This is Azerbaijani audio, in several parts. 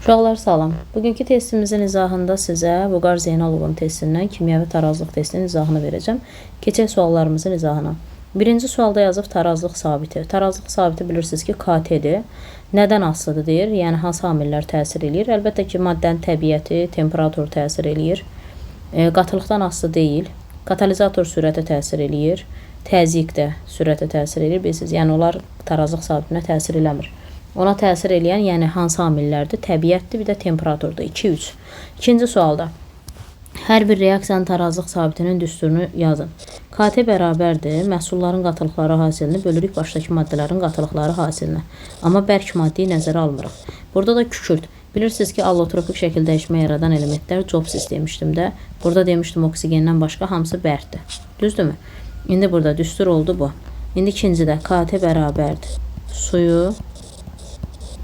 Uşaqlar salam. Bugünkü testimizin izahında sizə Vüqar Zeynalovun testindən kimyəvi tarazlıq testinin izahını verəcəm. Keçək suallarımızın izahına. Birinci sualda yazıb tarazlıq sabiti. Tarazlıq sabiti bilirsiniz ki, KT-dir. Nədən asılıdır deyir? Yəni hansı amillər təsir eləyir? Əlbəttə ki, maddənin təbiəti, temperatur təsir eləyir. Qatılıqdan asılı deyil. Katalizator sürətə təsir eləyir. Təzyiq də sürətə təsir eləyir. Bilirsiniz, yəni onlar tarazlıq sabitinə təsir eləmir. Ona təsir eləyən, yəni hansı amillərdir? Təbiətdir, bir də temperaturdur. 2-3. İkinci sualda hər bir reaksiyanın tarazlıq sabitinin düsturunu yazın. KT bərabərdir məhsulların qatılıqları hasilini bölürük başdakı maddələrin qatılıqları hasilinə. Amma bərk maddeyi nəzərə almırıq. Burada da kükürt. Bilirsiniz ki, allotropik şəkil dəyişmə yaradan elementlər Jobs demişdim də. Burada demişdim oksigendən başqa hamısı bərkdir. Düzdürmü? İndi burada düstur oldu bu. İndi ikincidə KT bərabərdir. Suyu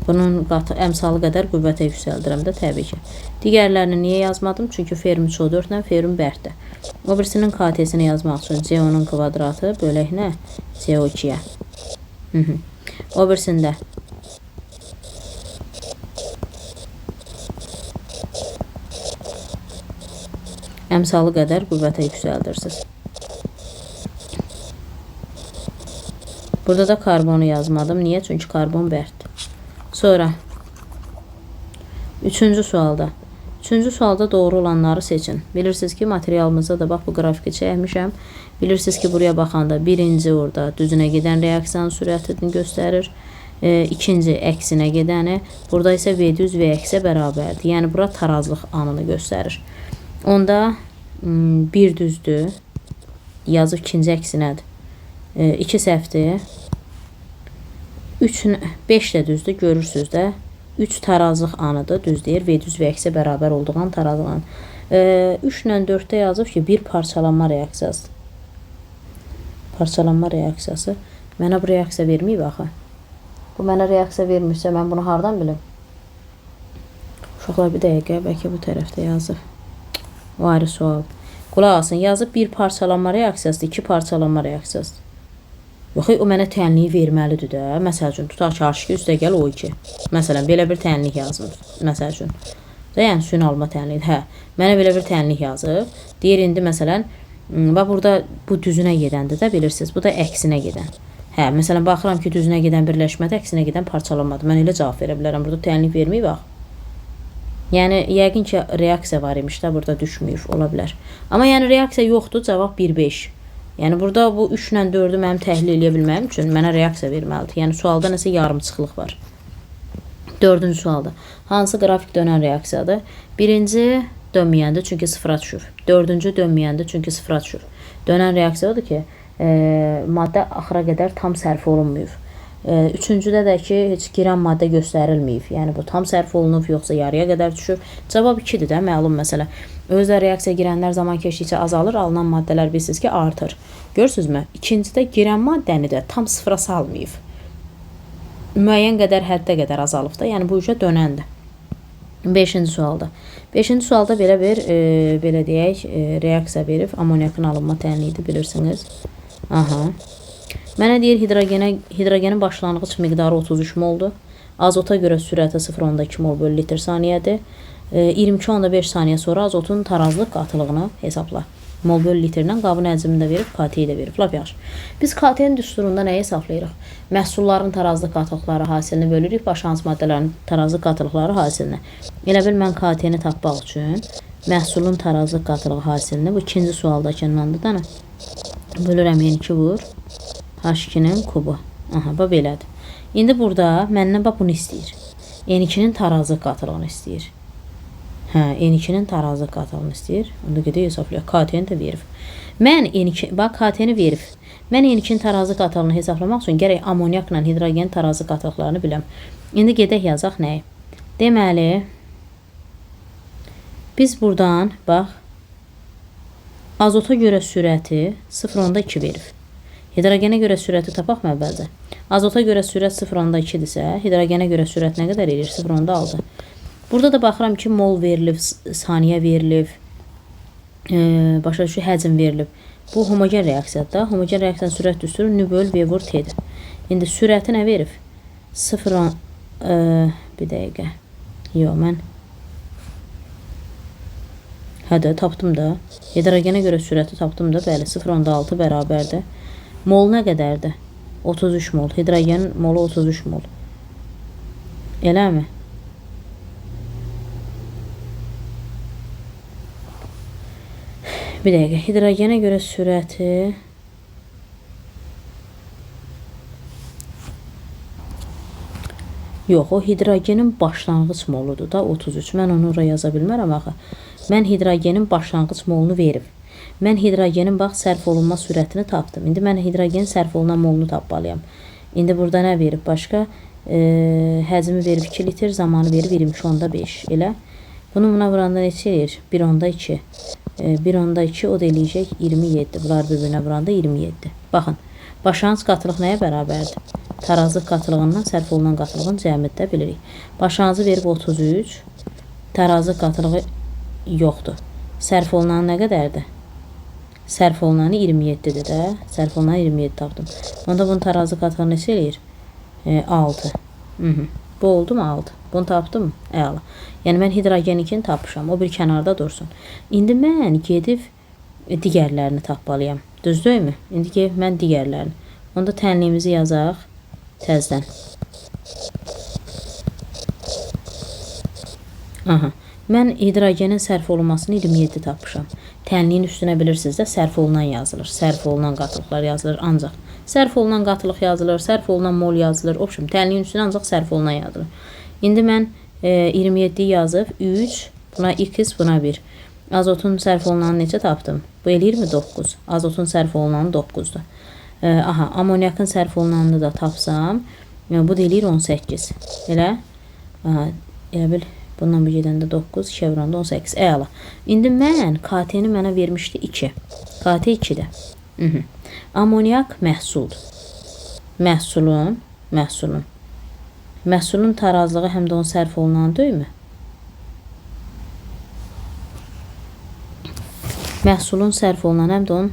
bunun əmsalı qədər qüvvətə yüksəldirəm də təbii ki. Digərlərini niyə yazmadım? Çünki ferm 3O4 ilə ferm bərkdir. O birisinin KT-sini yazmaq üçün CO-nun kvadratı bölək nə? CO2-yə. O birisində əmsalı qədər qüvvətə yüksəldirsiniz. Burada da karbonu yazmadım. Niyə? Çünki karbon bərkdir. Sonra üçüncü sualda doğru olanları seçin. Bilirsiniz ki, materialımızda da bax bu qrafiki çəkmişəm. Bilirsiniz ki, buraya baxanda birinci orada düzünə gedən reaksiyanın sürətini göstərir. İkinci əksinə gedəni. Burada isə V düz V əksə bərabərdir. Yəni bura tarazlıq anını göstərir. Onda bir düzdür. Yazıb ikinci əksinədir. 2 səhvdir. 5 də düzdür, görürsünüz də. 3 tarazlıq anıdır, düz deyir. V düz V əksə bərabər olduğundan tarazlıq anı. 3 ilə 4-də yazıb ki, bir parçalanma reaksiyası. Parçalanma reaksiyası. Mənə bu reaksiya verməyib axı. Bu mənə reaksiya vermirsə, mən bunu hardan bilim? Uşaqlar bir dəqiqə, bəlkə bu tərəfdə yazıb. O ayrı sual. Qulaq asın, yazıb bir parçalanma reaksiyasıdır, 2 parçalanma reaksiyasıdır. Yox, o mənə tənliyi verməlidir də. Məsəl üçün, tutaq ki, H2 üstə gəl O2. Məsələn, belə bir tənlik yazılır. Məsəl üçün. Yəni, suyun alma tənliyi. Hə, mənə belə bir tənlik yazıb. Deyir, indi məsələn, burada bu düzünə gedəndir də, bilirsiniz. Bu da əksinə gedən. Hə, məsələn, baxıram ki, düzünə gedən birləşmədə, əksinə gedən parçalanmadır. Mən elə cavab verə bilərəm. Burada tənlik verməyib, bax. Yəni, yəqin ki, reaksiya var imiş də, burada düşməyib, ola bilər. Amma yəni, reaksiya yoxdur, cavab 1-5. Yəni, burada bu 3 ilə 4-ü mənim təhlil edə bilməyim üçün mənə reaksiya verməlidir. Yəni, sualda nəsə yarımçıqlıq var. Dördüncü sualda. Hansı qrafik dönən reaksiyadır? Birinci dönməyəndir, çünki sıfıra düşür. Dördüncü dönməyəndir, çünki sıfıra düşür. Dönən reaksiyadır ki, maddə axıra qədər tam sərf olunmayıb. Üçüncüdə də ki, heç girən maddə göstərilməyib. Yəni, bu tam sərf olunub, yoxsa yarıya qədər düşür. Cavab 2-dir də, məlum məsələ. Özdə reaksiya girənlər zaman keçdikcə azalır, alınan maddələr bilirsiniz ki, artır. Görürsünüzmü? İkincidə girən maddəni də tam sıfıra salmayıb. Müəyyən qədər, həddə qədər azalıb da, yəni bu üzə dönəndir. 5-ci sualda. 5-ci sualda belə bir, belə deyək, reaksiya verib, amoniakın alınma tənliyidir, bilirsiniz. Aha. Mənə deyir, hidrogenin başlanğıc miqdarı 33 moldur. Azota görə sürəti 0,2 mol bölü litr saniyədir. 22,5 saniyə sonra azotun tarazlıq qatılığını hesabla. Mol bölü litrdən qabın həcmini də verib, KT-yi də verib. Lap yaxşı. Biz KT-nin düsturunda nəyi hesablayırıq? Məhsulların tarazlıq qatılıqları hasilini bölürük, başqa hansı maddələrin tarazlıq qatılıqları hasilinə. Elə bil mən KT-ni tapmaq üçün məhsulun tarazlıq qatılığı hasilini, bu ikinci sualdakındandır da nə? Bölürəm N2 vur. H2-nin kubu. Aha, bu belədir. İndi burada məndən bunu istəyir. N2-nin tarazlıq qatılığını istəyir. Hə, N2-nin tarazlıq qatılığını istəyir. Onda gedək hesablayaq. KT-ni də verib. Mən N2, bax KT-ni verib. Mən N2-nin tarazlıq qatılığını hesablamaq üçün gərək amoniakla hidrogen tarazlıq qatılıqlarını biləm. İndi gedək yazaq nəyi? Deməli, biz buradan, bax, azota görə sürəti 0,2 verib. Hidrogenə görə sürəti tapaq mı əvvəlcə? Azota görə sürət 0,2-dirsə, hidrogenə görə sürət nə qədər edir? 0,6. Burada da baxıram ki, mol verilib, saniyə verilib, başa düşü həcm verilib. Bu homogen reaksiyadır da. Homogen reaksiyanın sürət düsturu nü böl V vur T'dir. İndi sürəti nə verib? 0, bir dəqiqə. Yox, mən hə də tapdım da. Hidrogenə görə sürəti tapdım da. Bəli, 0.6 bərabərdir. Mol nə qədərdir? 33 mol. Hidrogenin molu 33 mol. Eləmi? Bir dəqiqə. Hidrogenə görə sürəti yox, o hidrogenin başlanğıc moludur da 33. Mən onu oraya yaza bilmərəm axı. Mən hidrogenin başlanğıc molunu verib. Mən hidrogenin bax sərf olunma sürətini tapdım. İndi mən hidrogenin sərf olunan molunu tapmalıyam. İndi burada nə verib başqa? Həcmi verib 2 litr, zamanı verib 22.5. Elə. Bunu buna vuranda neçə eləyir? 1.2. 1.2 o da eləyəcək 27. Bunlar bir-birinə vuranda 27. Baxın. Başlanğıc qatılıq nəyə bərabərdir? Tarazlıq qatılığından sərf olunan qatılığın cəmiyyətdə bilirik. Başlanğıcı verib 33. Tarazlıq qatılığı yoxdur. Sərf olunan nə qədərdir? Sərf olunanı 27-dir də. Sərf olunan 27 tapdım. Onda bunun tarazlıq qatığı neçə eləyir? 6. Bu oldu mu 6? Bunu tapdım mı? Əla. Yəni mən hidrogenikini tapmışam. O bir kənarda dursun. İndi mən gedib digərlərini tapmalıyam. Düzdürmü? İndi ki mən digərlərini. Onda tənliyimizi yazaq təzdən. Aha. Mən hidrogenin sərf olunmasını 27 tapmışam. Tənliyin üstünə bilirsiniz də sərf olunan yazılır. Sərf olunan qatılıqlar yazılır ancaq. Sərf olunan qatılıq yazılır, sərf olunan mol yazılır. Obşum, tənliyin üstünə ancaq sərf olunan yazılır. İndi mən 27 yazıb 3, buna 2, buna 1. Azotun sərf olunanı necə tapdım? Bu eləyir mi 9? Azotun sərf olunanı 9'dur. Aha, amonyakın sərf olunanını da tapsam, bu da eləyir 18. Elə? Aha, elə bil. Bundan bir gedəndə 9, 2 vuranda 18. Əla. İndi mən KT-ni mənə vermişdi 2. KT 2-də. Amonyak məhsuldur. Məhsulun tarazlığı həm də onun sərf olunan deyilmi? Məhsulun sərf olunan həm də onun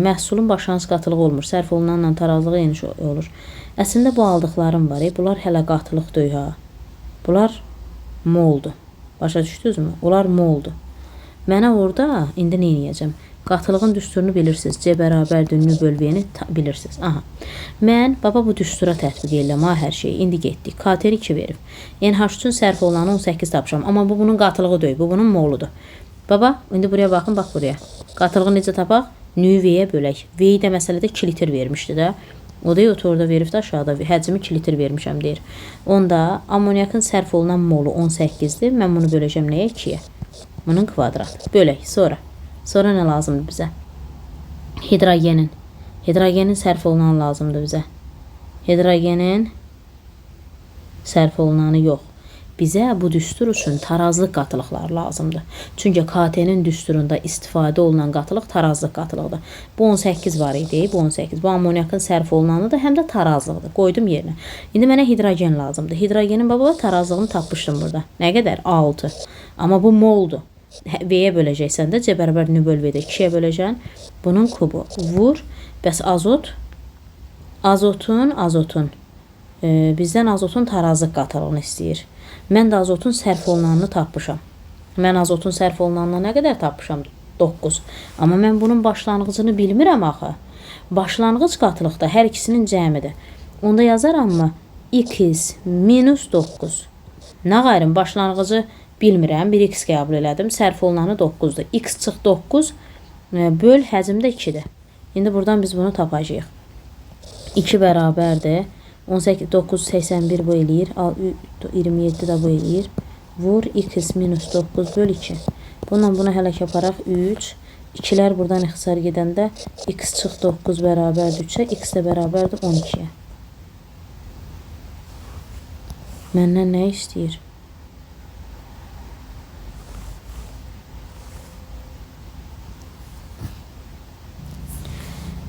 məhsulun başlanğıc qatılığı olmur. Sərf olunanla tarazlığı eyni olur. Əslində bu aldıqlarım var. Bunlar hələ qatılıq deyil ha. Bunlar moldur. Başa düşdünüzmü? Onlar moldur. Mənə orada indi nə edəcəm? Qatılığın düsturunu bilirsiniz. C bərabərdir nü böl v-ni bilirsiniz. Aha. Mən baba bu düstura tətbiq edirəm ha hər şeyi. İndi getdik. KT 2 verib. NH üçün sərf olanı 18 tapmışam. Amma bu bunun qatılığı deyil. Bu bunun moludur. Baba, indi buraya baxın, bax buraya. Qatılığı necə tapaq? Nü v-yə bölək. V-yi də məsələdə 2 litr vermişdi də. O da yox, orada verib də aşağıda həcmi 2 litr vermişəm deyir. Onda amonyakın sərf olunan molu 18'dir. Mən bunu böləcəm nəyə? 2'yə. Bunun kvadratı. Bölək. Sonra nə lazımdır bizə? Hidrogenin. Hidrogenin sərf olunan lazımdır bizə. Hidrogenin sərf olunanı yox. Bizə bu düstur üçün tarazlıq qatılıqlar lazımdır. Çünki KT-nin düsturunda istifadə olunan qatılıq tarazlıq qatılığıdır. Bu 18 var idi, bu 18. Bu amonyakın sərf olunanı da həm də tarazlıqdır. Qoydum yerinə. İndi mənə hidrogen lazımdır. Hidrogenin baba tarazlığını tapmışdım burada. Nə qədər? 6. Amma bu moldur. V-yə böləcəksən də C bərabər nü böl v-də 2'yə böləcəksən. Bunun kubu. Vur. Bəs azot? Azotun. Bizdən azotun tarazlıq qatılığını istəyir. Mən də azotun sərf olunanını tapmışam. Mən azotun sərf olunanını nə qədər tapmışam? 9. Amma mən bunun başlanğıcını bilmirəm axı. Başlanğıc qatılıqda hər ikisinin cəmidir. Onda yazaram mı? X minus 9. Nə qayırım? Başlanğıcı bilmirəm. 1x qəbul elədim. Sərf olunanı 9'dur. X çıx 9 böl həcm də 2'dir. İndi buradan biz bunu tapacağıq. 2 bərabərdir. 18, 9, 81 bu eləyir. 27 də bu eləyir. Vur x minus 9 böl 2. Bununla bunu hələk yaparaq 3. 2'lər buradan ixtisar gedəndə x çıx 9 bərabərdir 3'ə. X də bərabərdir 12'yə. Məndən nə istəyir?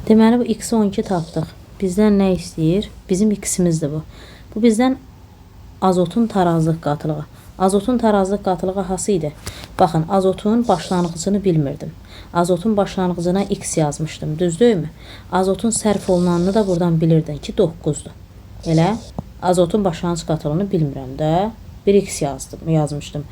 Deməli bu x-i 12 tapdıq. Bizdən nə istəyir? Bizim x-imizdir bu. Bu bizdən azotun tarazlıq qatılığı. Azotun tarazlıq qatılığı hası idi? Baxın, azotun başlanğıcını bilmirdim. Azotun başlanğıcına x yazmışdım. Düzdürmü? Azotun sərf olunanını da buradan bilirdin ki 9'dur. Elə azotun başlanğıc qatılığını bilmirəm də. 1x yazmışdım.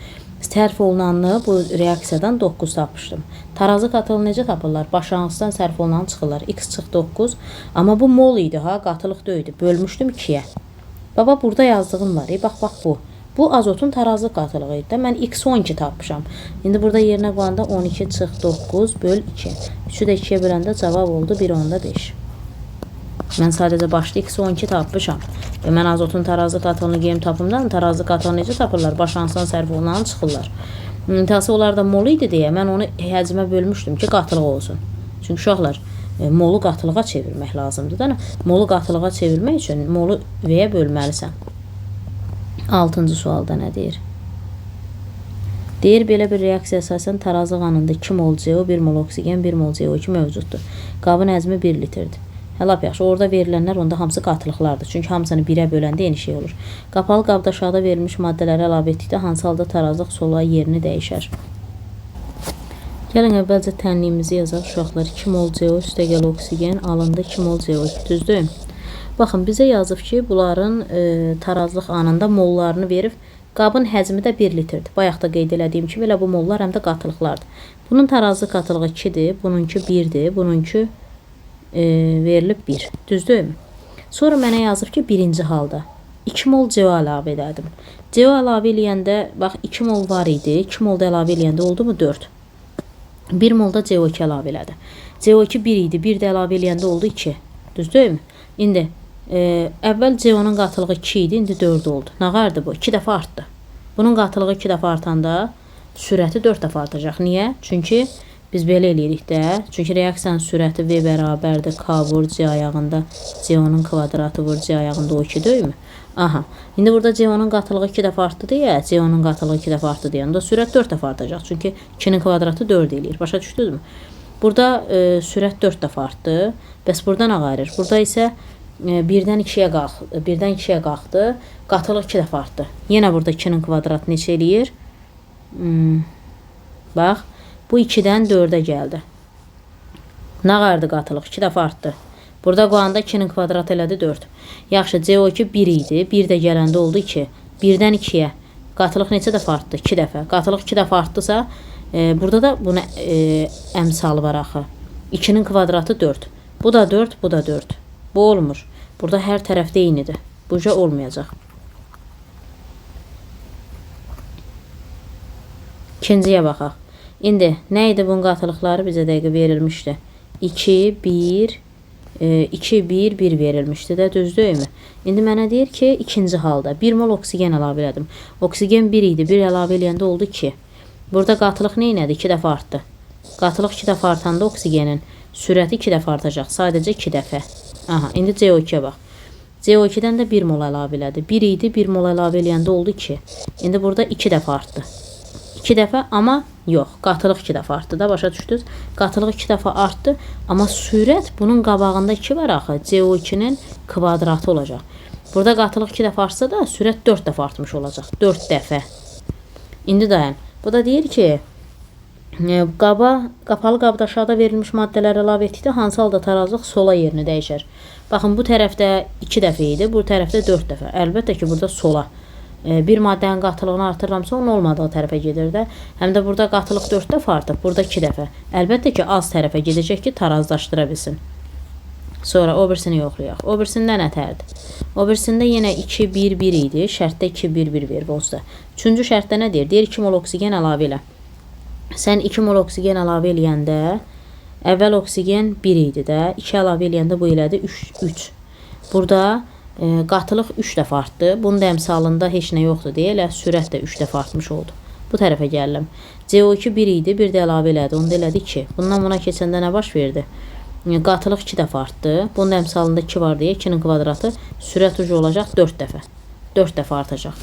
Sərf olunanı bu reaksiyadan 9 tapmışdım. Tarazı qatılı necə tapırlar? Başlanğıcdan sərf olunanı çıxırlar. X çıx 9. Amma bu mol idi ha, qatılıq deyildi. Bölmüşdüm 2-yə. Baba burada yazdığım var. Bax bu. Bu azotun tarazlıq qatılığı idi. Mən x 12 tapmışam. İndi burada yerinə qoyanda 12 çıx 9 böl 2. 3-ü də 2-yə böləndə cavab oldu 1/5. Mən sadəcə başda x 12 tapmışam. Və mən azotun tarazlıq qatılığını geyim tapımdan tarazlıq qatılığını necə tapırlar? Başlanğıcdan sərf olunanı çıxırlar. İntihası onlar da mol idi deyə mən onu həcmə bölmüşdüm ki, qatılıq olsun. Çünki uşaqlar molu qatılığa çevirmək lazımdır da. Molu qatılığa çevirmək üçün molu V-yə bölməlisən. 6-cı sualda nə deyir? Deyir, belə bir reaksiya əsasən tarazlıq anında 2 mol CO, 1 mol oksigen, 1 mol CO2 mövcuddur. Qabın həcmi 1 litrdir. Lap yaxşı, orada verilənlər onda hamısı qatılıqlardır. Çünki hamısını 1-ə böləndə eyni şey olur. Qapalı qabda aşağıda verilmiş maddələri əlavə etdikdə hansı halda tarazlıq sola yerini dəyişər? Gəlin əvvəlcə tənliyimizi yazaq. Uşaqlar 2 mol CO üstəgəl oksigen alındı 2 mol CO2 düzdür. Baxın, bizə yazıb ki, bunların tarazlıq anında mollarını verib, qabın həcmi də 1 litrdir. Bayaq da qeyd elədiyim kimi, elə bu mollar həm də qatılıqlardır. Bunun tarazlıq qatılığı 2-dir, bununki 1-dir, bununki verilib 1. Düzdürmü? Sonra mənə yazıb ki, birinci halda 2 mol CO əlavə edədim. CO əlavə eləyəndə, bax 2 mol var idi, 2 mol da əlavə eləyəndə oldu mu 4. 1 mol da CO2 əlavə elədi. CO2 1 idi, 1 də əlavə eləyəndə oldu 2. Düzdürmü? İndi əvvəl CO-nun qatılığı 2 idi, indi 4 oldu. Nə qardı bu? 2 dəfə artdı. Bunun qatılığı 2 dəfə artanda sürəti 4 dəfə artacaq. Niyə? Çünki biz belə eləyirik də. Çünki reaksiyanın sürəti V bərabərdir K vur C ayağında CO-nun kvadratı vur C ayağında o 2 deyilmi? Aha. İndi burada CO-nun qatılığı 2 dəfə artdı deyə, CO-nun qatılığı 2 dəfə artdı deyəndə sürət 4 dəfə artacaq. Çünki 2-nin kvadratı 4 eləyir. Başa düşdünüzmü? Burada sürət 4 dəfə artdı. Bəs burada nə qayırır? Burada isə 1-dən 2-yə qalxdı. Qatılıq 2 dəfə artdı. Yenə burada 2-nin kvadratı neçə eləyir? Bax, bu 2-dən 4-ə gəldi. Nə qayırdı qatılıq? 2 dəfə artdı. Burada qoyanda 2-nin kvadratı elədi 4. Yaxşı, CO2 1 idi. 1 də gələndə oldu 2. 1-dən 2-yə. Qatılıq neçə dəfə artdı? 2 dəfə. Qatılıq 2 dəfə artdısa, burada da buna əmsalı var axı. 2-nin kvadratı 4. Bu da 4, bu da 4. Bu olmur. Burada hər tərəfdə eynidir. Buca olmayacaq. İkinciyə baxaq. İndi nə idi bunun qatılıqları bizə dəqiqə verilmişdi? 2, 1, 2, 1, 1 verilmişdi də, düzdürmü? İndi mənə deyir ki, ikinci halda 1 mol oksigen əlavə elədim. Oksigen 1 idi, 1 əlavə eləyəndə oldu 2. Burada qatılıq nə elədi? 2 dəfə artdı. Qatılıq 2 dəfə artanda oksigenin sürəti 2 dəfə artacaq. Sadəcə 2 dəfə. Aha, indi CO2-yə bax. CO2-dən də 1 mol əlavə elədi. 1 idi, 1 mol əlavə eləyəndə oldu 2. İndi burada 2 dəfə artdı. 2 dəfə, amma yox, qatılıq 2 dəfə artdı da, başa düşdünüz? Qatılıq 2 dəfə artdı, amma sürət bunun qabağında 2 var axı, CO2-nin kvadratı olacaq. Burada qatılıq 2 dəfə artsa da, sürət 4 dəfə artmış olacaq. 4 dəfə. İndi dayan. Bu da deyir ki, qapalı qabda aşağıda verilmiş maddələr əlavə etdikdə hansı halda tarazlıq sola yerini dəyişər? Baxın, bu tərəfdə 2 dəfə idi, bu tərəfdə 4 dəfə. Əlbəttə ki, burada sola. Bir maddənin qatılığını artırıramsa, onun olmadığı tərəfə gedir də. Həm də burada qatılıq 4 dəfə artıb, burada 2 dəfə. Əlbəttə ki, az tərəfə gedəcək ki, tarazlaşdıra bilsin. Sonra o birisini yoxlayaq. O birisində nə tərdir? O birisində yenə 2, 1, 1 idi. Şərtdə 2, 1, 1 verir olsa. Üçüncü şərtdə nə deyir? Deyir 2 mol oksigen əlavə elə. Sən 2 mol oksigen əlavə eləyəndə, əvvəl oksigen 1 idi də, 2 əlavə eləyəndə bu elədi 3. Burada qatılıq 3 dəfə artdı. Bunun da əmsalında heç nə yoxdur deyə, elə sürət də 3 dəfə artmış oldu. Bu tərəfə gəldim. CO2 1 idi, 1 də əlavə elədi. Onu da elədi 2. Bundan buna keçəndə nə baş verdi? Qatılıq 2 dəfə artdı. Bunun da əmsalında 2 var deyə 2-nin kvadratı sürət ucu olacaq 4 dəfə. 4 dəfə artacaq.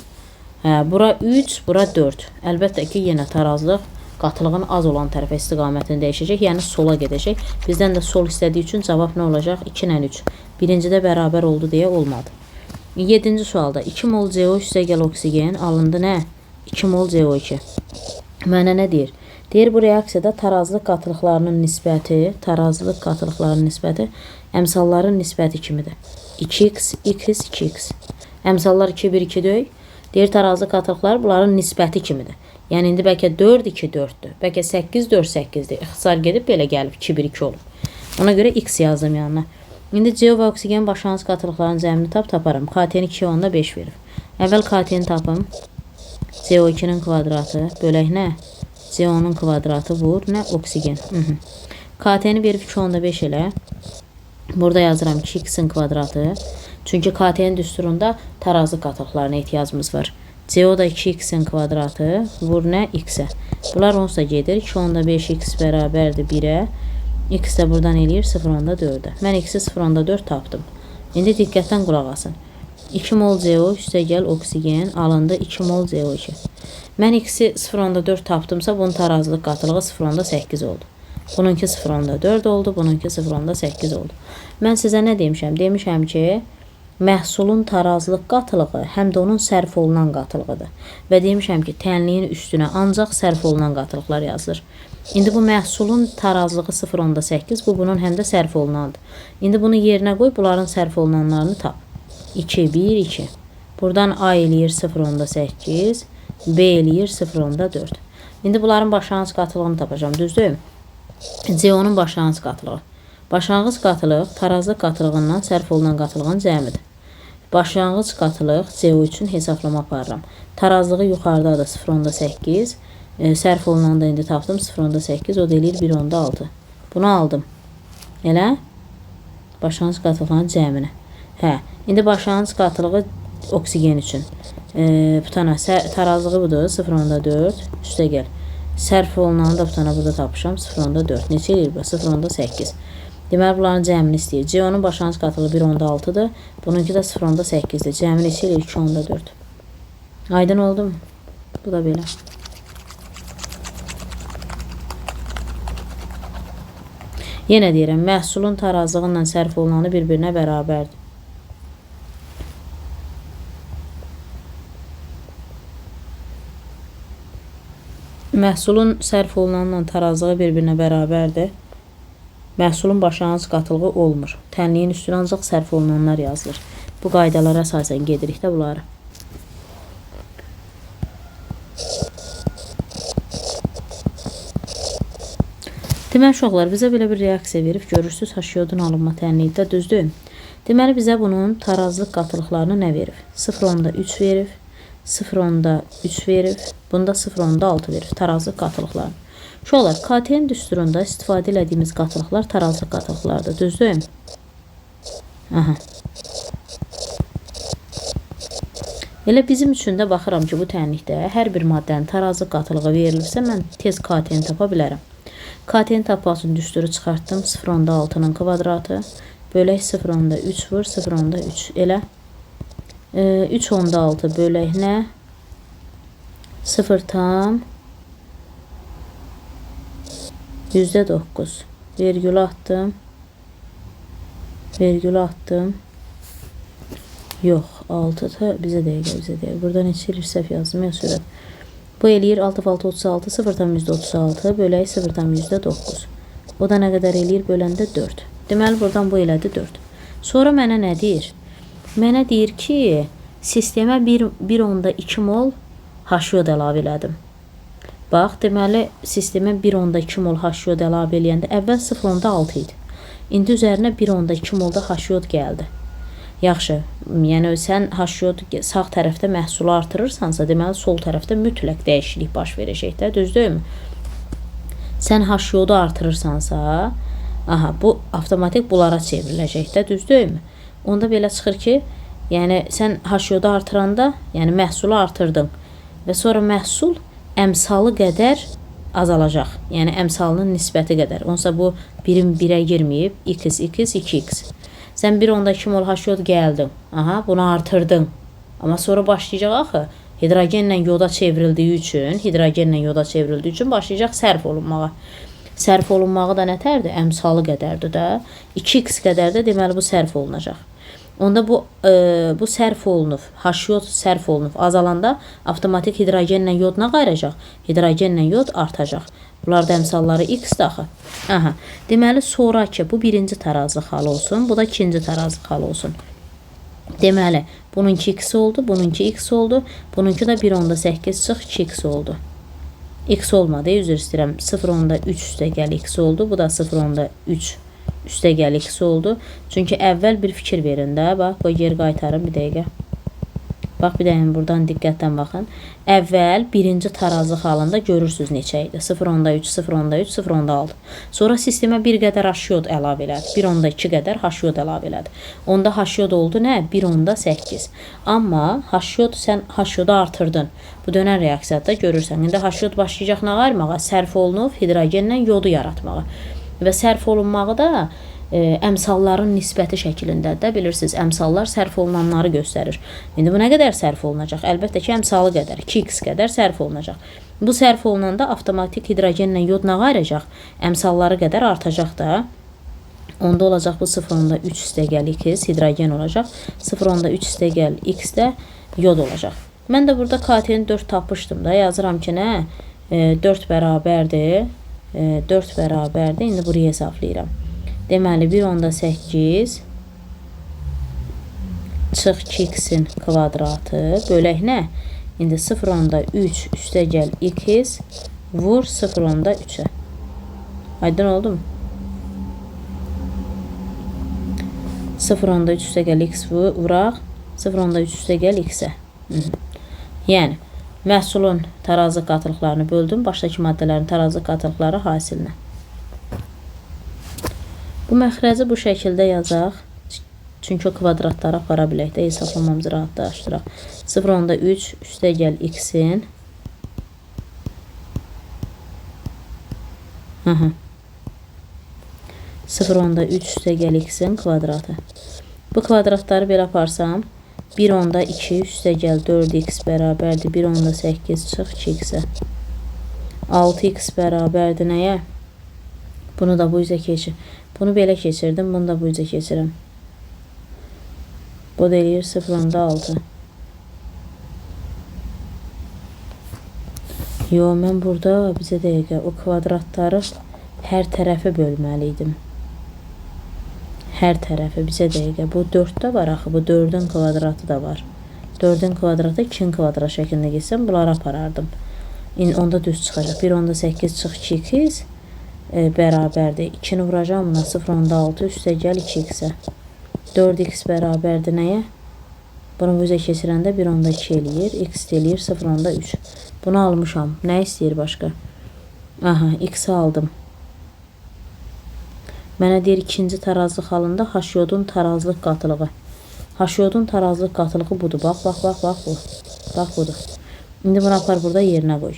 Bura 3, bura 4. Əlbəttə ki, yenə tarazlıq qatılığın az olan tərəfə istiqamətini dəyişəcək, yəni sola gedəcək. Bizdən də sol istədiyi üçün cavab nə olacaq? 2-lə 3. Birincidə bərabər oldu deyə olmadı. 7-ci sualda 2 mol CO üstəgəl oksigen alındı nə? 2 mol CO2. Mənə nə deyir? Deyir, bu reaksiyada tarazlıq qatılıqlarının nisbəti əmsalların nisbəti kimidir. 2x, x, 2x. Əmsallar 2, 1, 2 deyil. Deyir tarazı qatılıqları bunların nisbəti kimidir. Yəni indi bəlkə 4 2 4-dür. Bəlkə 8 4 8-dir. İxtisar gedib belə gəlib 2 1 2 olub. Ona görə x yazdım yanına. İndi CO və oksigen başlanğıc qatılıqlarının cəmini taparam. KT-ni 2 onda 5 verir. Əvvəl KT-ni tapım. CO2-nin kvadratı bölək nə? CO-nun kvadratı vur nə? Oksigen. KT-ni verib 2 onda 5 elə. Burada yazıram 2x-in kvadratı. Çünki KT-nin düsturunda tarazı qatılıqlarına ehtiyacımız var. CO da 2x-in kvadratı vur nə? X-ə. Bunlar onsuz da gedir. 2 onda 5x bərabərdir 1-ə. X də buradan eləyir 0 onda 4-ə. Mən x-i 0 onda 4 tapdım. İndi diqqətdən qulaq asın. 2 mol CO üstəgəl oksigen alındı 2 mol CO2. Mən x-i 0 onda 4 tapdımsa bunun tarazılıq qatılığı 0 onda 8 oldu. Bununki 0 onda 4 oldu. Bununki 0 onda 8 oldu. Mən sizə nə demişəm? Demişəm ki, məhsulun tarazılıq qatılığı həm də onun sərf olunan qatılığıdır. Və demişəm ki, tənliyin üstünə ancaq sərf olunan qatılıqlar yazılır. İndi bu məhsulun tarazılığı 0 onda 8, bu bunun həm də sərf olunandır. İndi bunu yerinə qoy, bunların sərf olunanlarını tap. 2 1 2. Buradan A eləyir 0 onda 8, B eləyir 0 onda 4. İndi bunların başlanğıc qatılığını tapacağım, düzdür? CO-nun başlanğıc qatılığı. Başlanğıc qatılıq tarazlıq qatılığından sərf olunan qatılığın cəmidir. Başlanğıc qatılıq CO üçün hesablama aparıram. Tarazlığı yuxarıdadır 0 onda 8. Sərf olunan da indi tapdım 0 onda 8. O da eləyir 1 onda 6. Bunu aldım. Elə? Başlanğıc qatılığının cəmini. Hə. İndi başlanğıc qatılığı oksigen üçün. Butana tarazlığı budur 0 onda 4. Üstə gəl. Sərf olunanı da butana burada tapışam 0 onda 4. Neçə eləyir bu? 0 onda 8. Deməli bunların cəmini istəyir. CO-nun başlanğıc qatılığı 1 onda 6-dır. Bununki də 0 onda 8-dir. Cəmi neçə eləyir? 2 onda 4. Aydın oldu mu? Bu da belə. Yenə deyirəm, məhsulun tarazlığı ilə sərf olunanı bir-birinə bərabərdir. Məhsulun sərf olunanla tarazlığı bir-birinə bərabərdir. Məhsulun başlanğıc qatılığı olmur. Tənliyin üstünə ancaq sərf olunanlar yazılır. Bu qaydalara əsasən gedirik də bunları. Deməli uşaqlar bizə belə bir reaksiya verib görürsüz H-iodun alınma tənliyidə düzdür. Deməli bizə bunun tarazlıq qatılıqlarını nə verib? 0 onda 3 verib, 0 onda 3 verib, bunda 0 onda 6 verib tarazlıq qatılıqlarını. Uşaqlar KT-nin düsturunda istifadə etdiyimiz qatılıqlar tarazlıq qatılıqlardır, düzdür? Aha. Elə bizim üçün də baxıram ki, bu tənlikdə hər bir maddənin tarazlıq qatılığı verilirsə, mən tez KT-ni tapa bilərəm. KT-ni tapmaq üçün düsturu çıxartdım. 0 onda 6-nın kvadratı. Bölək 0 onda 3 vur. 0 onda 3 elə. 3 onda 6 bölək nə? 0 tam %9. Vergül atdım. Vergül atdım. Yox, 6 da bizə deyil. Burada neçə eləyir səhv yazdım. Ya sürət. Bu eləyir 6 6 36, 0 tam %36 bölək 0 tam %9. O da nə qədər eləyir böləndə 4. Deməli buradan bu elədi 4. Sonra mənə nə deyir? Mənə deyir ki, sistemə 1 onda 2 mol H-iod əlavə elədim. Bax, deməli sistemə 1 onda 2 mol H-iod əlavə eləyəndə əvvəl 0 onda 6 idi. İndi üzərinə 1 onda 2 mol da H-iod gəldi. Yaxşı, yəni sən H-iod sağ tərəfdə məhsulu artırırsansa, deməli sol tərəfdə mütləq dəyişiklik baş verəcək də, düzdürmü? Sən H-iodu artırırsansa, aha, bu avtomatik bunlara çevriləcək də, düzdürmü? Onda belə çıxır ki, yəni sən H-iodu artıranda, yəni məhsulu artırdın və sonra məhsul əmsalı qədər azalacaq. Yəni əmsalının nisbəti qədər. Onsa bu 1-in 1-ə girməyib, x, 2x. Sən 1 onda 2 mol H-iod gəldin. Aha, bunu artırdın. Amma sonra başlayacaq axı hidrogenlə yoda çevrildiyi üçün, başlayacaq sərf olunmağa. Sərf olunmağı da nətərdir? Əmsalı qədərdir də. 2x qədər də deməli bu sərf olunacaq. Onda bu sərf olunub, H-iod sərf olunub azalanda avtomatik hidrogenlə yod nə qayıracaq? Hidrogenlə yod artacaq. Bunlar da əmsalları x daxı. Aha. Deməli sonraki bu birinci tarazlıq halı olsun, bu da ikinci tarazlıq halı olsun. Deməli Bununki x oldu, bununki x oldu. Bununki də 1.8 çıx 2x oldu. X olmadı, üzr istəyirəm. 0.3 üstəgəl x oldu. Bu da 0.3 üstəgəl x oldu. Çünki əvvəl bir fikir verin də. Bax, qoy geri qaytarım bir dəqiqə. Bax, bir dəqiqə buradan diqqətlə baxın. Əvvəl birinci tarazlıq halında görürsünüz neçə idi. 0.3, 0.3, 0.6. Sonra sistemə bir qədər haşyod əlavə elədi. 1.2 qədər haşyod əlavə elədi. Onda haşyod oldu nə? 1.8. Amma haşyod, sən haşyodu artırdın. Bu dönən reaksiyada görürsən. İndi haşyod başlayacaq nə ayırmağa? Sərf olunub hidrogenlə yodu yaratmağa. Və sərf olunmağı da əmsalların nisbəti şəklindədir də, bilirsiniz, əmsallar sərf olunanları göstərir. İndi bu nə qədər sərf olunacaq? Əlbəttə ki, əmsalı qədər, 2x qədər sərf olunacaq. Bu sərf olunanda avtomatik hidrogenlə yod nə ayıracaq? Əmsalları qədər artacaq da. Onda olacaq bu 0.3 üstəgəl x hidrogen olacaq. 0.3 üstəgəl x də yod olacaq. Mən də burada KT-ni 4 tapmışdım da. Yazıram ki, nə? 4 bərabərdir. 4 bərabərdir. İndi buraya hesablayıram. Deməli 1.8 çıx 2x-in kvadratı bölək nə? İndi 0.3 üstəgəl x vur 0.3-ə. Aydın oldu mu? 0.3 üstəgəl x vuraq 0.3 üstəgəl x-ə. Yəni məhsulun tarazı qatılıqlarını böldüm. Başdakı maddələrin tarazı qatılıqları hasilinə. Bu məxrəci bu şəkildə yazaq. Çünki o kvadratları apara bilək də, hesablamamızı rahatlaşdıraq. 0.3 üstəgəl x-in 0.3 üstəgəl x-in kvadratı. Bu kvadratları belə aparsam 1.2 üstəgəl 4x bərabərdir 1.8 çıx 2x-ə. 6x bərabərdir nəyə? Bunu da bu üzə keçir. Bunu belə keçirdim, bunu da bu üzə keçirəm. Bu da eləyir 0.6. Yo, mən burada bizə dəqiqə o kvadratları hər tərəfə bölməliydim. Hər tərəfə bizə dəqiqə. Bu 4-də var axı, bu 4-ün kvadratı da var. 4-ün kvadratı 2-nin kvadrat şəklində geçsəm, bunları aparardım. Onda düz çıxacaq. 1.8 çıx 2x bərabərdir. 2-ni vuracam buna 0.6 üstəgəl 2x-ə. 4x bərabərdir nəyə? Bunu bu üzə keçirəndə 1.2 eləyir. X eləyir 0.3. Bunu almışam. Nə istəyir başqa? Aha, x-i aldım. Mənə deyir ikinci tarazlıq halında haşyodun tarazlıq qatılığı. Haşyodun tarazlıq qatılığı budur. Bax bu. Bax budur. İndi bunu apar burada yerinə qoy.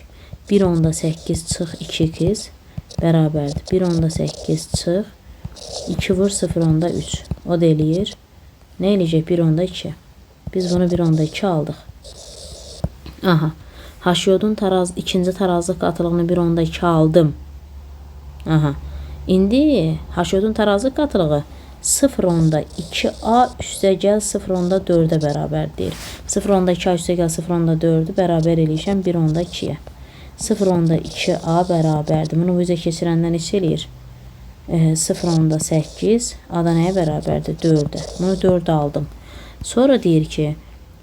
1.8 çıx 2x bərabərdir. 1.8 çıx 2 vur 0.3. O da eləyir. Nə eləyəcək? 1.2. Biz bunu 1.2 aldıq. Aha. Haşyodun ikinci tarazlıq qatılığını 1.2 aldım. Aha. İndi haşyodun tarazlıq qatılığı 0.2a üstəgəl 0.4-ə bərabərdir. 0.2a üstəgəl 0.4-ü bərabər eləyəcəm 1.2-yə. 0.2a bərabərdir. Bunu bu üzə keçirəndə neçə eləyir? 0.8 a-da nəyə bərabərdir? 4-ə. Bunu 4 aldım. Sonra deyir ki,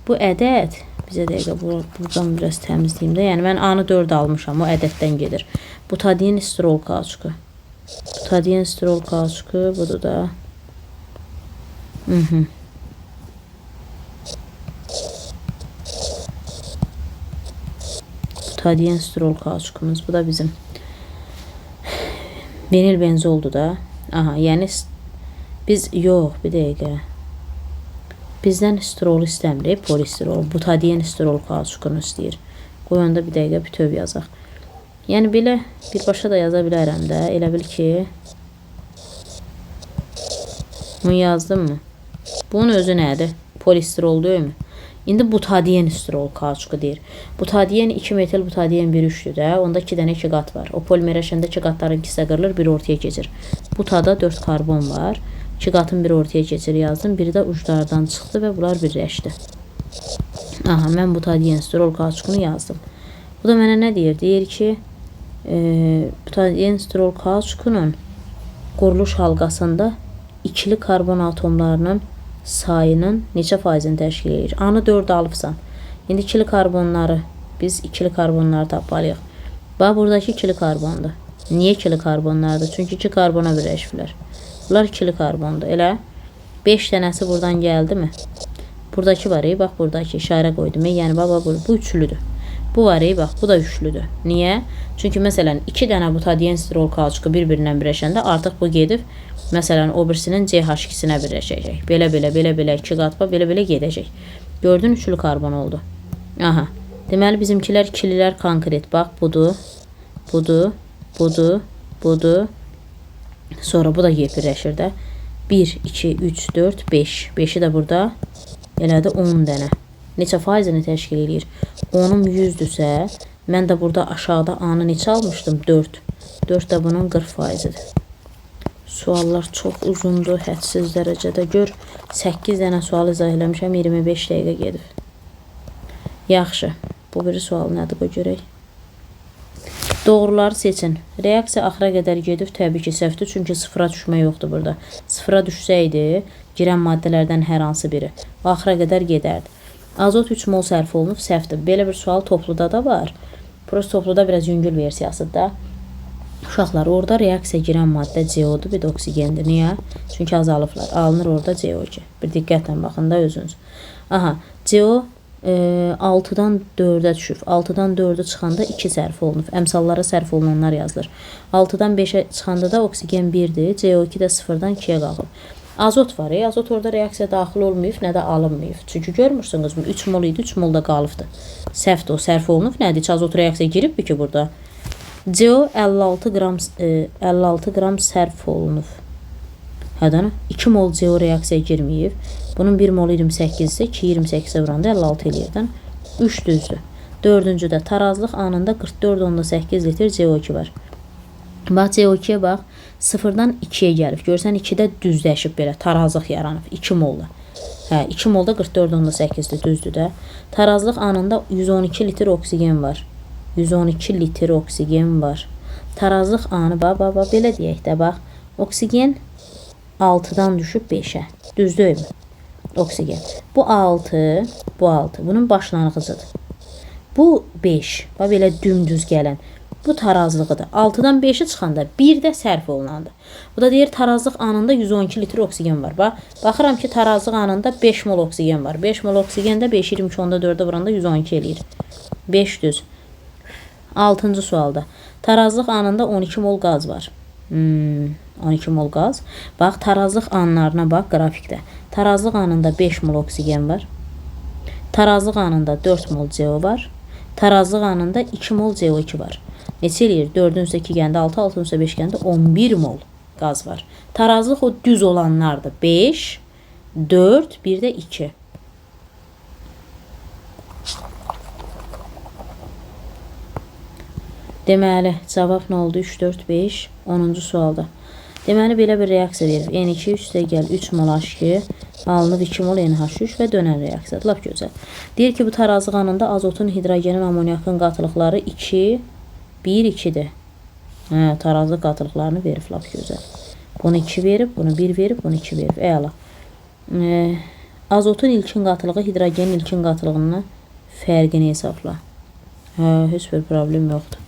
bu ədəd, bizə dəqiqə buradan biraz təmizləyim də. Yəni mən a-nı 4 almışam, o ədəddən gedir. Butadiyen istirol kauçuku. Butadiyen istirol kauçuku budur da. Butadiyen istirol kauçukumuz. Bu da bizim vinil benzoldu da. Aha, yəni biz yox, bir dəqiqə. Bizdən istirol istəmir, polistirol. Butadiyen istirol kauçukunu istəyir. Qoyanda bir dəqiqə bütöv yazaq. Yəni belə birbaşa da yaza bilərəm də. Elə bil ki, bunu yazdım mı? Bunun özü nədir? Polistirol deyil mi? İndi butadiyen istirol kauçuku deyir. Butadiyen 2 metil butadiyen 1,3-dür də. Onda 2 dənə 2 qat var. O polimerləşəndə 2 qatların ikisi qırılır, biri ortaya keçir. Butada 4 karbon var. 2 qatın biri ortaya keçir yazdım. Biri də uclardan çıxdı və bunlar birləşdi. Aha, mən butadiyen istirol kauçukunu yazdım. Bu da mənə nə deyir? Deyir ki, butadiyen istirol kauçukunun quruluş halqasında ikili karbon atomlarının sayının neçə faizini təşkil edir? Anı 4 alıbsan. İndi ikili karbonları, biz ikili karbonları tapmalıyıq. Bax, buradakı ikili karbondur. Niyə ikili karbonlardır? Çünki 2 karbona birləşiblər. Bunlar ikili karbondur. Elə 5 dənəsi buradan gəldi mi? Buradakı var, bax, buradakı işarə qoydum. Yəni, bax, bu üçlüdür. Bu var, bax, bu da üçlüdür. Niyə? Çünki, məsələn, 2 dənə butadiyen stirol kauçuku bir-birindən birləşəndə artıq bu gedib, məsələn, o birisinin CH2-sinə birləşəcək. Belə 2 qatba, belə gedəcək. Gördün, üçlü karbon oldu. Aha. Deməli, bizimkilər ikililər konkret. Bax, budur. Sonra bu da birləşir də. 1, 2, 3, 4, 5. 5-i də burada. Elədi 10 dənə. Neçə faizini təşkil edir? 10'um 100'dürsə, mən də burada aşağıda A-nı neçə almışdım? 4. 4 də bunun 40 faizidir. Suallar çox uzundur, hədsiz dərəcədə. Gör, 8 dənə sual izah eləmişəm, 25 dəqiqə gedib. Yaxşı, bu biri sual nədir, bu görək. Doğruları seçin. Reaksiya axıra qədər gedib, təbii ki, səhvdir, çünki sıfıra düşmə yoxdur burada. Sıfıra düşsəydi, girən maddələrdən hər hansı biri axıra qədər gedərdi. Azot 3 mol sərf olunub, səhvdir. Belə bir sual topluda da var. Burası topluda biraz yüngül versiyasıdır da. Uşaqlar, orada reaksiya girən maddə CO-dur, bir də oksigendir. Niyə? Çünki azalıblar. Alınır orada CO2. Bir diqqətlə baxın da özünüz. Aha, CO 6-dan 4'ə düşüb. 6-dan 4'ə çıxanda 2 sərf olunub. Əmsallara sərf olunanlar yazılır. 6-dan 5'ə çıxanda da oksigen 1'dir. CO2 də 0-dan 2'yə qalıb. Azot var. Azot orada reaksiya daxil olmayıb, nə də alınmayıb. Çünki görmürsünüzmü? 3 mol idi, 3 mol da qalıbdır. Səhvdir, o sərf olunub. Nədir? Heç azot reaksiya giribmi ki burada? CO 56 qram sərf olunub. Hədən 2 mol CO reaksiya girməyib. Bunun 1 mol 28 isə 2 28-ə vuranda 56 eləyirdən 3 düzdür. Dördüncüdə tarazlıq anında 44,8 litr CO2 var. Bax, CO2'yə bax, 0-dan 2'yə gəlib. Görsən 2-də düzləşib belə, tarazlıq yaranıb 2 molda. Hə, 2 molda 44,8-dir, düzdür də. Tarazlıq anında 112 litr oksigen var. 112 litr oksigen var. Tarazlıq anı, bax, belə deyək də, bax. Oksigen 6'dan düşüb 5'ə. Düzdürmü? Oksigen. Bu 6, bu 6. Bunun başlanğıcıdır. Bu 5. Bax, belə dümdüz gələn. Bu tarazlığıdır. 6'dan 5'e çıxanda 1 də sərf olunandır. Bu da deyir, tarazlıq anında 112 litr oksigen var. Bax, baxıram ki, tarazlıq anında 5 mol oksigen var. 5 mol oksigen də 5, 22, 10'da 4'ə vuranda 112 eləyir. 5 düz. 6-cı sualda. Tarazlıq anında 12 mol qaz var. 12 mol qaz. Bax, tarazlıq anlarına bax qrafikdə. Tarazlıq anında 5 mol oksigen var. Tarazlıq anında 4 mol CO var. Tarazlıq anında 2 mol CO2 var. Neçə eləyir? 4'ün üstə 2 gəndə 6, 6'ın üstə 5 gəndə 11 mol qaz var. Tarazlıq o düz olanlardır. 5, 4, bir də 2. Deməli, cavab nə oldu? 3, 4, 5, 10-cu sualda. Deməli, belə bir reaksiya verir. N2 üstə gəl 3 mol H2, alınıb 2 mol NH3 və dönən reaksiyadır. Lap gözəl. Deyir ki, bu tarazlıq anında azotun, hidrogenin, amonyakın qatılıqları 2, 1, 2'dir. Hə, tarazlıq qatılıqlarını verib, lap gözəl. Bunu 2 verib, bunu 1 verib, bunu 2 verib. Əla. Azotun ilkin qatılığı hidrogenin ilkin qatılığına fərqini hesabla. Hə, heç bir problem yoxdur.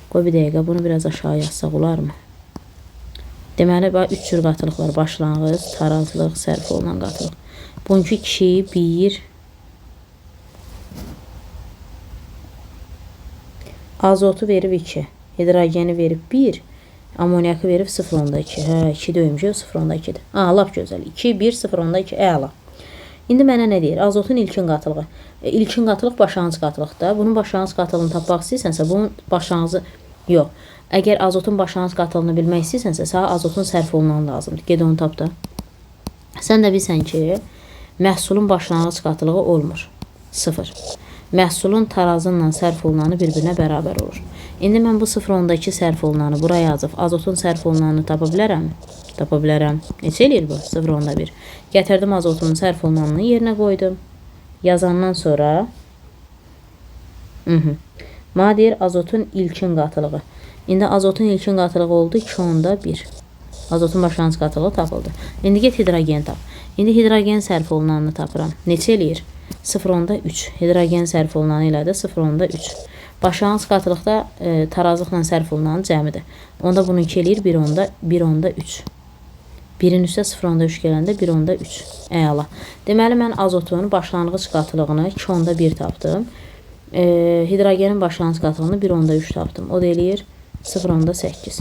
Qoy bir dəqiqə, bunu biraz aşağı yazsaq olar mı? Deməli, 3 cür qatılıq var. Başlanğıc, tarazlıq, sərf olunan qatılıq. Bununki 2, 1. Azotu verib 2. Hidrogeni verib 1. Amonyakı verib 0,2. Hə, 2 döyümcü 0,2-dir. Lap gözəl. 2, 1, 0,2. Əla. İndi mənə nə deyir? Azotun ilkin qatılığı. İlkin qatılıq başlanğıc qatılıqda. Bunun başlanğıc qatılığını tapmaq istəyirsənsə, bunun başlanğıcı yox. Əgər azotun başlanğıc qatılığını bilmək istəyirsənsə, sənə azotun sərf olunan lazımdır. Ged onu tap da. Sən də bilsən ki, məhsulun başlanğıc qatılığı olmur. 0. Məhsulun tarazınla sərf olunanı bir-birinə bərabər olur. İndi mən bu 0,2 sərf olunanı buraya yazıb azotun sərf olunanı tapa bilərəm? Tapa bilərəm. Neçə eləyir bu? 0,1. Gətirdim azotunun sərf olunanını yerinə qoydum. Yazandan sonra mənə deyir azotun ilkin qatılığı. İndi azotun ilkin qatılığı oldu 2,1. Azotun başlanğıc qatılığı tapıldı. İndi get hidrogen tap. İndi hidrogen sərf olunanını tapıram. Neçə eləyir? 0.3. Hidrogen sərf olunanı ilə də 0.3. Başlanğıc qatılıqda tarazlıqla sərf olunanın cəmidir. Onda bununki eləyir 1.3. 1-in üstə 0.3 gələndə 1.3. Əla. Deməli, mən azotun başlanğıc qatılığını 2.1 tapdım. Hidrogenin başlanğıc qatılığını 1.3 tapdım. O da eləyir 0.8.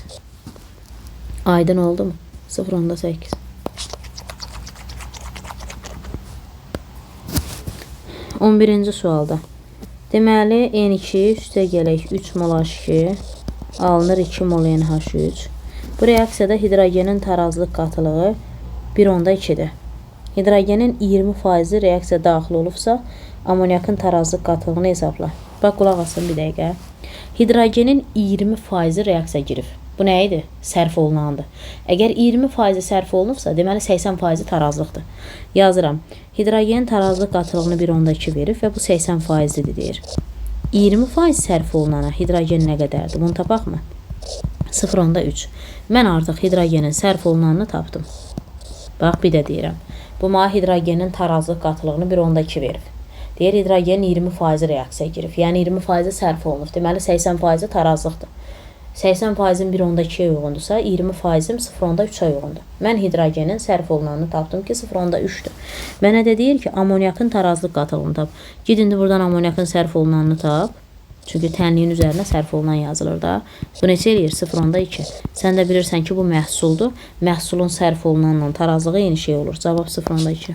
Aydın oldu mu? 0.8. 11-ci sualda. Deməli, N2 üstə gələk 3 mol H2 alınır 2 mol NH3. Bu reaksiyada hidrogenin tarazlıq qatılığı 1.2-dir. Hidrogenin 20% reaksiya daxil olubsa, amonyakın tarazlıq qatılığını hesabla. Bax, qulaq asın bir dəqiqə. Hidrogenin 20% reaksiya girib. Bu nə idi? Sərf olunandır. Əgər 20% sərf olunubsa, deməli 80% tarazlıqdır. Yazıram. Hidrogenin tarazlıq qatılığını 1.2 verib və bu 80%-dir deyir. 20% sərf olunana hidrogen nə qədərdir? Bunu tapaq mı? 0.3. Mən artıq hidrogenin sərf olunanını tapdım. Bax, bir də deyirəm. Bu mənə hidrogenin tarazlıq qatılığını 1.2 verib. Deyir, hidrogenin 20% reaksiya girib. Yəni 20% sərf olunub. Deməli 80% tarazlıqdır. 80%-in 1.2-yə uyğundursa, 20%-im 0.3-ə uyğundur. Mən hidrogenin sərf olunanını tapdım ki, 0.3-dür. Mənə də deyir ki, amonyakın tarazlıq qatılığını tap. Gid indi buradan amonyakın sərf olunanını tap. Çünki tənliyin üzərinə sərf olunan yazılır da. Bu neçə eləyir? 0.2. Sən də bilirsən ki, bu məhsuldur. Məhsulun sərf olunanla tarazlığı eyni şey olur. Cavab 0.2.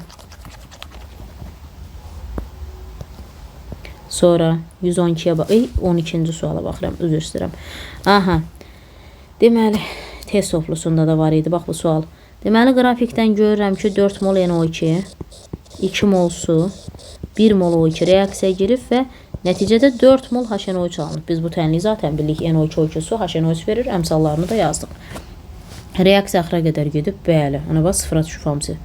Sonra 112-yə bax, 12-ci suala baxıram, üzr istəyirəm. Aha. Deməli, test toplusunda da var idi bax bu sual. Deməli, qrafikdən görürəm ki, 4 mol NO2, 2 mol su, 1 mol O2 reaksiya girib və nəticədə 4 mol HNO3 alınıb. Biz bu tənliyi zaten bildik, NO2, O2 su, HNO3 verir, əmsallarını da yazdıq. Reaksiya axıra qədər gedib, bəli, ona bax, sıfıra düşüb hamısı.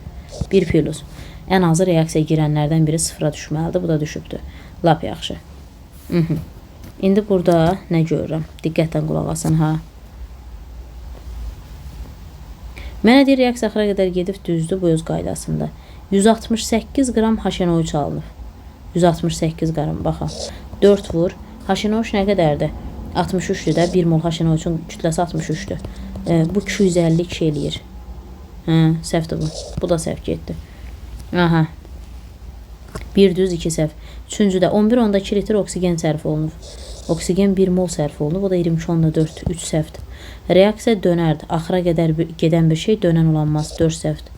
1 plus. Ən azı reaksiya girənlərdən biri sıfıra düşməlidir, bu da düşübdür. Lap yaxşı. İndi burada nə görürəm? Diqqətlə qulaq asın, ha. Mənə deyir, reaksiya axıra qədər gedib düzdür bu öz qaydasında. 168 qram HNO3 alınıb. 168 qram, baxaq. 4 vur. HNO3 nə qədərdir? 63-dür də, 1 mol HNO3-ün kütləsi 63-dür. Bu 252 eləyir. Səhvdir bu. Bu da səhv getdi. Aha. 1 düz 2 səhv. Üçüncüdə 11.2 litr oksigen sərf olunub. Oksigen 1 mol sərf olunub. O da 22.4, 3 səhvdir. Reaksiya dönərdir. Axıra qədər gedən bir şey dönən olanmaz. 4 səhvdir.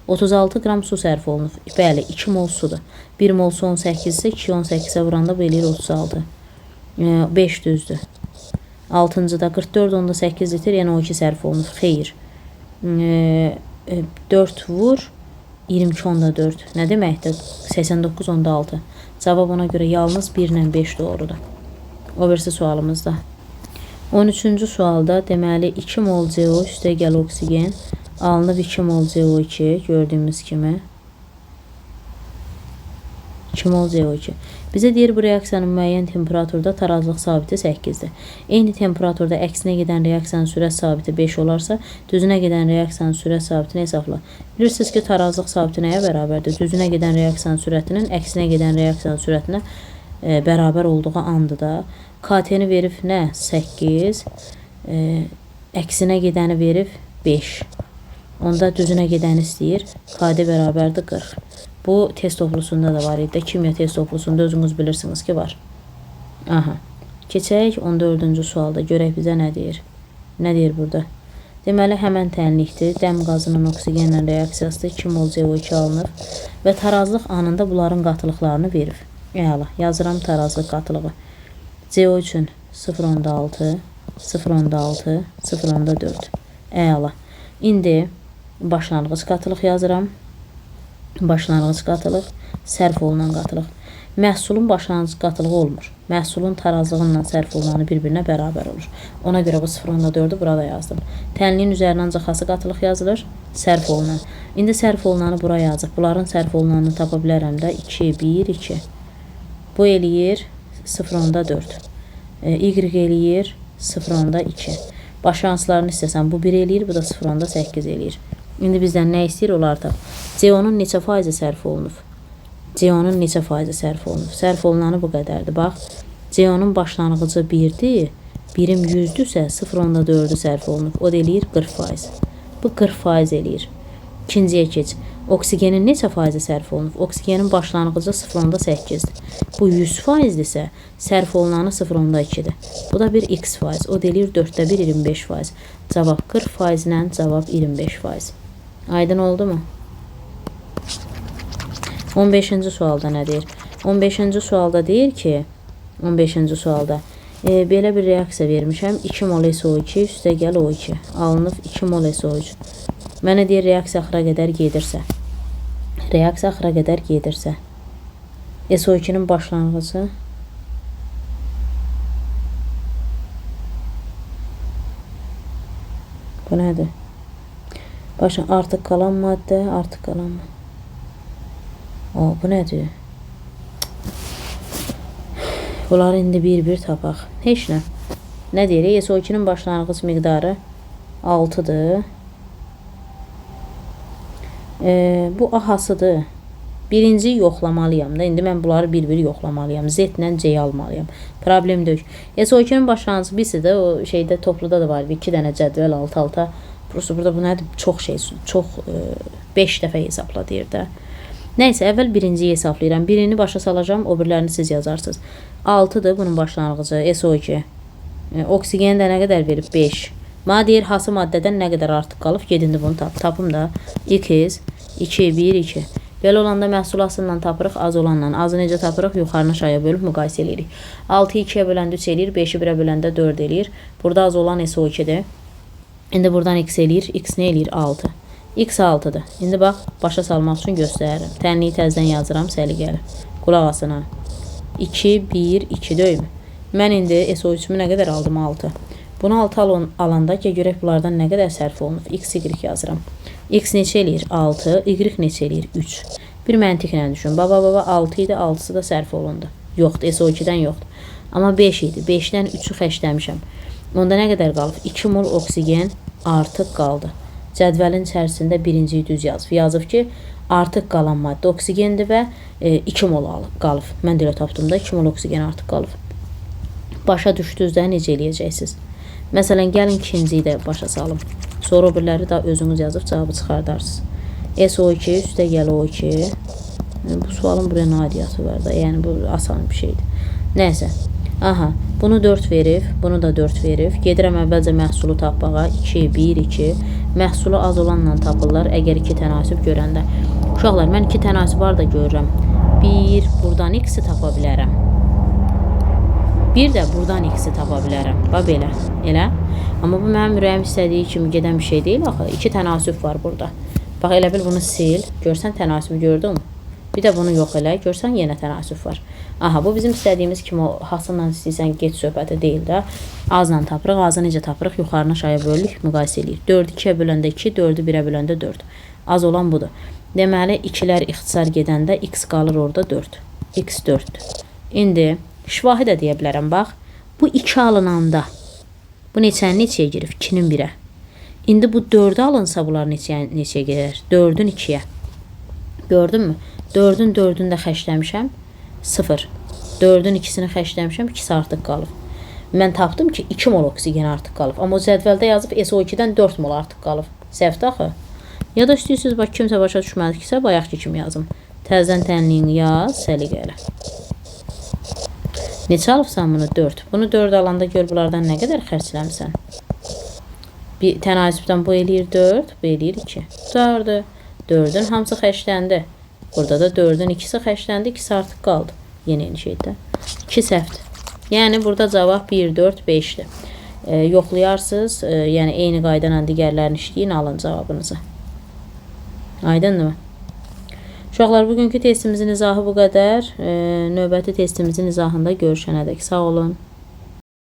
36 qram su sərf olunub. Bəli, 2 mol sudur. 1 mol su 18 isə 2 18-ə vuranda bu eləyir 36. 5 düzdür. 6-cıda 44.8 litr NO2 sərf olunub. Xeyr. 4 vur 22.4. Nə deməkdir? 89.6. Cavab ona görə yalnız 1 ilə 5 doğrudur. O birisi sualımızda. 13-cü sualda deməli 2 mol CO üstə gəl oksigen alınıb 2 mol CO2 gördüyümüz kimi. 2 mol CO2. Bizə deyir bu reaksiyanın müəyyən temperaturda tarazlıq sabiti 8-dir. Eyni temperaturda əksinə gedən reaksiyanın sürət sabiti 5 olarsa, düzünə gedən reaksiyanın sürət sabitini hesabla. Bilirsiniz ki, tarazlıq sabiti nəyə bərabərdir? Düzünə gedən reaksiyanın sürətinin əksinə gedən reaksiyanın sürətinə bərabər olduğu andır da. KT-ni verib nə? 8. Əksinə gedəni verib 5. Onda düzünə gedəni istəyir. KD bərabərdir 40. Bu test toplusunda da var idi. Kimya test toplusunda özünüz bilirsiniz ki var. Aha. Keçək 14-cü sualda. Görək bizə nə deyir. Nə deyir burada? Deməli, həmən tənlikdir. Dəm qazının oksigenlə reaksiyasıdır. 2 mol CO2 alınır və tarazlıq anında bunların qatılıqlarını verir. Əla. Yazıram tarazlıq qatılığı. CO3-ün 0.6, 0.6, 0.4. Əla. İndi başlanğıc qatılıq yazıram. Başlanğıc qatılıq, sərf olunan qatılıq. Məhsulun başlanğıc qatılığı olmur. Məhsulun tarazlığınla sərf olunanı bir-birinə bərabər olur. Ona görə bu 0.4-ü burada yazdım. Tənliyin üzərinə ancaq hansı qatılıq yazılır? Sərf olunan. İndi sərf olunanı bura yazıq. Bunların sərf olunanını tapa bilərəm də 2, 1, 2. Bu eləyir 0.4. Y eləyir 0.2. Başlanğıclarını istəsəm bu 1 eləyir, bu da 0.8 eləyir. İndi bizdən nə istəyir onlardan? CO-nun neçə faizi sərf olunub? CO-nun neçə faizi sərf olunub? Sərf olunanı bu qədərdir. Bax, CO-nun başlanğıcı 1-dir. Birim 100-dürsə 0.4-ü sərf olunub. O da eləyir 40%. Bu 40% eləyir. İkinciyə keç. Oksigenin neçə faizi sərf olunub? Oksigenin başlanğıcı 0.8-dir. Bu 100%-dirsə, sərf olunanı 0.2-dir. Bu da bir x faiz. O da eləyir 4-də 1, 25%. Cavab 40% ilə cavab 25%. Aydın oldu mu? 15-ci sualda nə deyir? 15-ci sualda deyir ki, 15-ci sualda belə bir reaksiya vermişəm. 2 mol SO2 üstə gəl O2. Alınıb 2 mol SO3. Mənə deyir, reaksiya axıra qədər gedirsə. Reaksiya axıra qədər gedirsə. SO2-nin başlanğıcı. Bu nədir? Başın artıq qalan maddə, artıq qalan maddə. Bu nədir? Bunları indi bir-bir tapaq. Heç nə. Nə deyir? SO2-nin başlanğıc miqdarı 6-dır. Bu ahasıdır. Birinci yoxlamalıyam da. İndi mən bunları bir-bir yoxlamalıyam. Z ilə C almalıyam. Problem deyil. SO2-nin başlanğıcı birisi də o şeydə topluda da var. 2 dənə cədvəl alt-alta. Burası burada bu nədir? Çox şey, çox 5 dəfə hesabla deyir də. Nəysə, əvvəl birinciyi hesablayıram. Birini başa salacağım, o birlərini siz yazarsınız. 6-dır bunun başlanğıcı, SO2. Oksigen də nə qədər verib? 5. Mənə deyir, hansı maddədən nə qədər artıq qalıb? Gedindi bunu tap. Tapım da X, 2, 1, 2. Belə olanda məhsul asından tapırıq, az olanla. Azı necə tapırıq? Yuxarını aşağıya bölüb müqayisə edirik. 6-yı 2-yə böləndə 3 eləyir, 5-i 1-ə böləndə 4 eləyir. Burada az olan SO2-dir. İndi buradan X eləyir, X nə eləyir? 6. X 6-dır. İndi bax, başa salmaq üçün göstərirəm. Tənliyi təzdən yazıram, səliqəli. Qulaq asına. 2, 1, 2 döymü. Mən indi SO3-ümü nə qədər aldım? 6. Bunu 6 alanda ki, görək bunlardan nə qədər sərf olunub? X, Y yazıram. X neçə eləyir? 6. Y neçə eləyir? 3. Bir məntiqlə düşün. Baba, 6 idi, 6-sı da sərf olundu. Yoxdur, SO2-dən yoxdur. Amma 5 idi. 5-dən 3-ü xəşləmişəm. Onda nə qədər qalıb? 2 mol oksigen artıq qaldı. Cədvəlin içərisində birinciyi düz yazıb. Yazıb ki, artıq qalan maddə oksigendir və 2 mol qalıb. Mən də elə tapdım da 2 mol oksigen artıq qalıb. Başa düşdünüzdə necə eləyəcəksiniz? Məsələn, gəlin ikinciyi də başa salım. Sonra o birləri də özünüz yazıb cavabı çıxardarsınız. SO2 üstə gəl O2. Bu sualın buraya nadiyyatı var da. Yəni bu asan bir şeydir. Nəysə. Aha, bunu 4 verib, bunu da 4 verib. Gedirəm əvvəlcə məhsulu tapmağa. 2, 1, 2. Məhsulu az olanla tapırlar, əgər 2 tənasüb görəndə. Uşaqlar, mən 2 tənasüb var da görürəm. 1, buradan X-i tapa bilərəm. Bir də buradan X-i tapa bilərəm. Bax belə, elə. Amma bu mənim ürəyim istədiyi kimi gedən bir şey deyil axı. 2 tənasüb var burada. Bax, elə bil bunu sil. Görsən tənasübü gördün mü? Bir də bunu yox elə. Görsən yenə tənasüb var. Aha, bu bizim istədiyimiz kimi o hasından istəyirsən get söhbəti deyil də. Azla tapırıq, azı necə tapırıq? Yuxarını aşağıya bölürük, müqayisə edirik. 4-ü 2-yə böləndə 2, 4-ü 1-ə böləndə 4. Az olan budur. Deməli, 2-lər ixtisar gedəndə X qalır orada 4. X 4-dür. İndi şifahi də deyə bilərəm, bax. Bu 2 alınanda, bu neçənin neçəyə girir? 2-nin 1-ə. İndi bu 4-ü alınsa bunlar neçəyə gedir? 4-ün 2-yə. Gördün mü? 4-ün 4-ünü də xəşləmişəm. 0. 4-ün 2-sini xəşləmişəm. 2-si artıq qalıb. Mən tapdım ki, 2 mol oksigen artıq qalıb. Amma o cədvəldə yazıb SO2-dən 4 mol artıq qalıb. Səhvdir axı. Ya da istəyirsiniz, bax, kimsə başa düşməliksə, bayaqki kimi yazım. Təzdən tənliyini yaz, səliqəli. Neçə alıbsan bunu? 4. Bunu 4 alanda gör bunlardan nə qədər xərcləmsən? Bir tənasübdən bu eləyir 4, bu eləyir 2. Tutardı. 4-ün hamısı xəşləndi. Burada da 4-ün 2-si xəşləndi, 2-si artıq qaldı. Yenə eyni şeydə. 2 səhvdir. Yəni burada cavab 1, 4, 5-dir. Yoxlayarsınız, yəni eyni qaydanla digərlərini işləyin, alın cavabınızı. Aydındır mı? Uşaqlar, bugünkü testimizin izahı bu qədər. Növbəti testimizin izahında görüşənədək. Sağ olun.